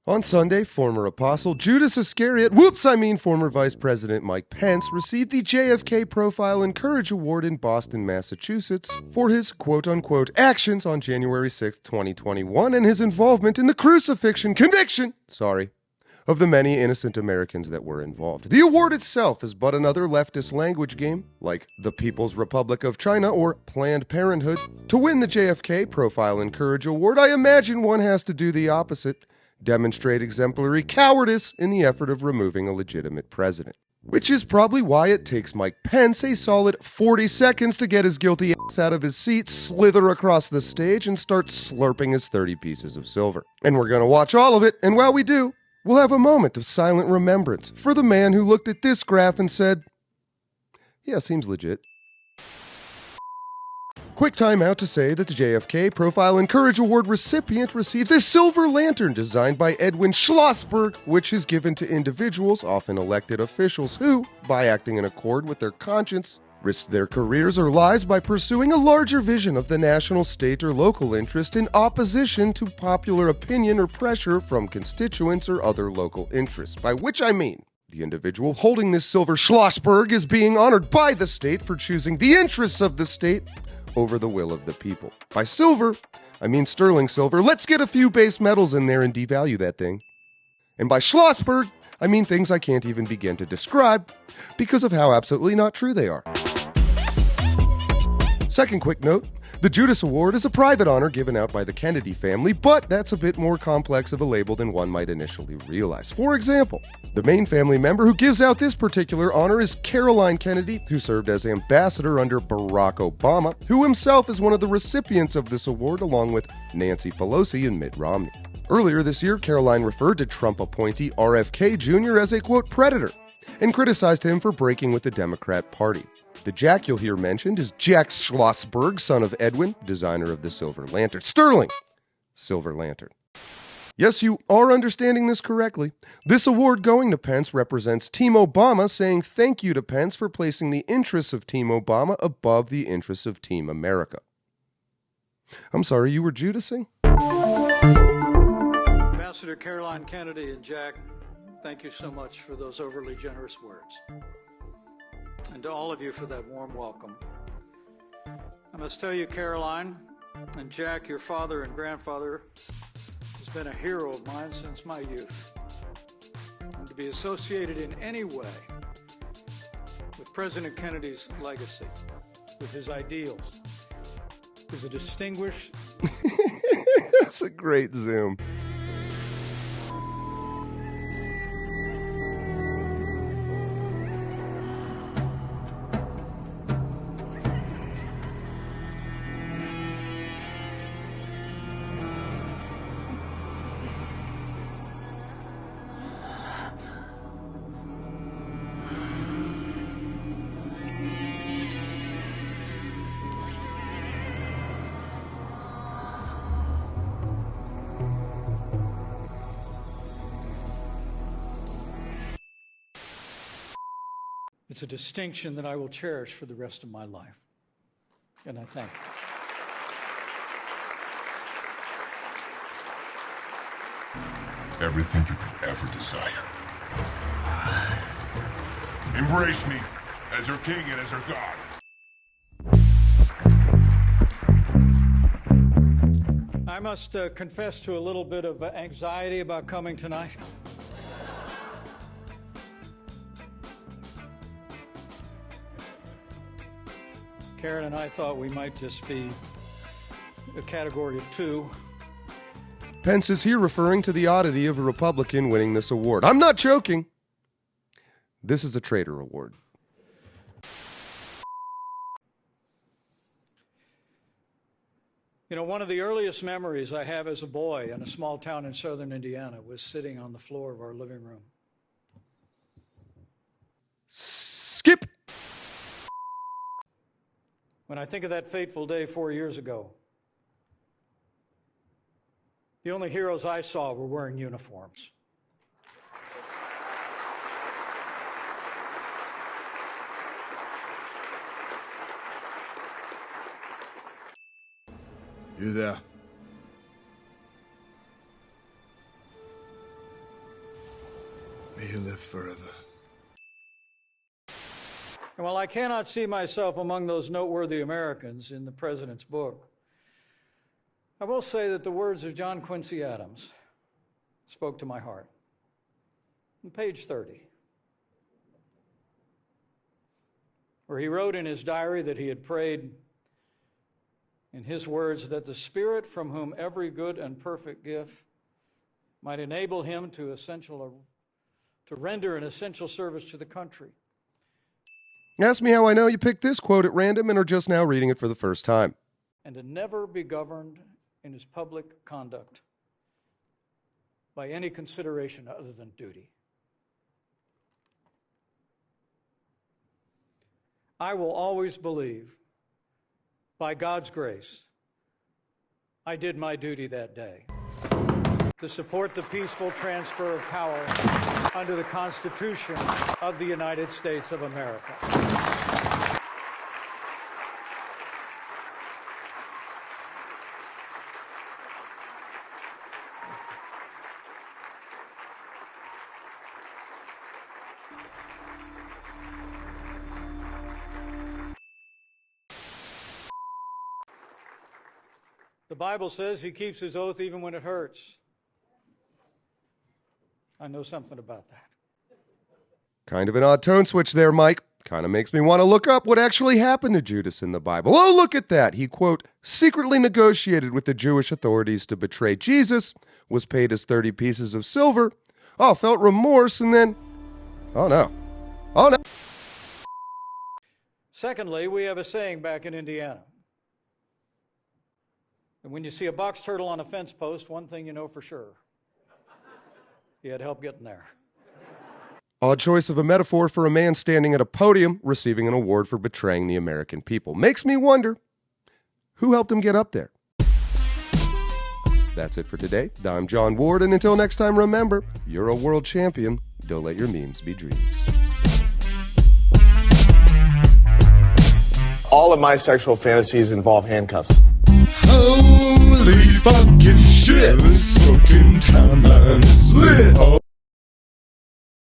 On Sunday, former apostle Judas Iscariot, former Vice President Mike Pence, received the JFK Profile and Courage Award in Boston, Massachusetts, for his quote-unquote actions on January 6, 2021, and his involvement in the conviction of the many innocent Americans that were involved. The award itself is but another leftist language game, like the People's Republic of China or Planned Parenthood. To win the JFK Profile and Courage Award, I imagine one has to do the opposite: demonstrate exemplary cowardice in the effort of removing a legitimate president. Which is probably why it takes Mike Pence a solid 40 seconds to get his guilty ass out of his seat, slither across the stage, and start slurping his 30 pieces of silver. And we're going to watch all of it, and while we do, we'll have a moment of silent remembrance for the man who looked at this graph and said, yeah, seems legit. Quick time out to say that the JFK Profile and Courage Award recipient receives a silver lantern designed by Edwin Schlossberg, which is given to individuals, often elected officials, who, by acting in accord with their conscience, risk their careers or lives by pursuing a larger vision of the national, state, or local interest in opposition to popular opinion or pressure from constituents or other local interests, by which I mean the individual holding this silver Schlossberg is being honored by the state for choosing the interests of the state over the will of the people. By silver, I mean sterling silver. Let's get a few base metals in there and devalue that thing. And by Schlossberg, I mean things I can't even begin to describe because of how absolutely not true they are. Second quick note, the Judas Award is a private honor given out by the Kennedy family, but that's a bit more complex of a label than one might initially realize. For example, the main family member who gives out this particular honor is Caroline Kennedy, who served as ambassador under Barack Obama, who himself is one of the recipients of this award along with Nancy Pelosi and Mitt Romney. Earlier this year, Caroline referred to Trump appointee RFK Jr. as a, quote, predator, and criticized him for breaking with the Democrat Party. The Jack you'll hear mentioned is Jack Schlossberg, son of Edwin, designer of the Silver Lantern. Sterling Silver Lantern. Yes, you are understanding this correctly. This award going to Pence represents Team Obama saying thank you to Pence for placing the interests of Team Obama above the interests of Team America. I'm sorry, you were Judasing? Ambassador Caroline Kennedy and Jack, thank you so much for those overly generous words. And to all of you for that warm welcome. I must tell you, Caroline and Jack, your father and grandfather has been a hero of mine since my youth. And to be associated in any way with President Kennedy's legacy, with his ideals, is a distinguished... That's a great zoom. It's a distinction that I will cherish for the rest of my life. And I thank you. Everything you could ever desire. Embrace me as your king and as your God. I must confess to a little bit of anxiety about coming tonight. Karen and I thought we might just be a category of two. Pence is here referring to the oddity of a Republican winning this award. I'm not joking. This is a traitor award. You know, one of the earliest memories I have as a boy in a small town in southern Indiana was sitting on the floor of our living room. Skip! When I think of that fateful day 4 years ago, the only heroes I saw were wearing uniforms. You there? May he live forever. And while I cannot see myself among those noteworthy Americans in the president's book, I will say that the words of John Quincy Adams spoke to my heart. On page 30, where he wrote in his diary that he had prayed, in his words, that the Spirit from whom every good and perfect gift might enable him to render an essential service to the country. Ask me how I know you picked this quote at random and are just now reading it for the first time. And to never be governed in his public conduct by any consideration other than duty. I will always believe, by God's grace, I did my duty that day to support the peaceful transfer of power under the Constitution of the United States of America. The Bible says he keeps his oath even when it hurts. I know something about that. Kind of an odd tone switch there, Mike. Kind of makes me want to look up what actually happened to Judas in the Bible. Oh, look at that. He, quote, secretly negotiated with the Jewish authorities to betray Jesus, was paid his 30 pieces of silver, felt remorse, and then, oh no. Secondly, we have a saying back in Indiana. And when you see a box turtle on a fence post, one thing you know for sure. He had help getting there. Odd choice of a metaphor for a man standing at a podium receiving an award for betraying the American people. Makes me wonder, who helped him get up there? That's it for today. I'm John Ward, and until next time, remember, you're a world champion. Don't let your memes be dreams. All of my sexual fantasies involve handcuffs. Holy fucking shit, this fucking timeline is lit.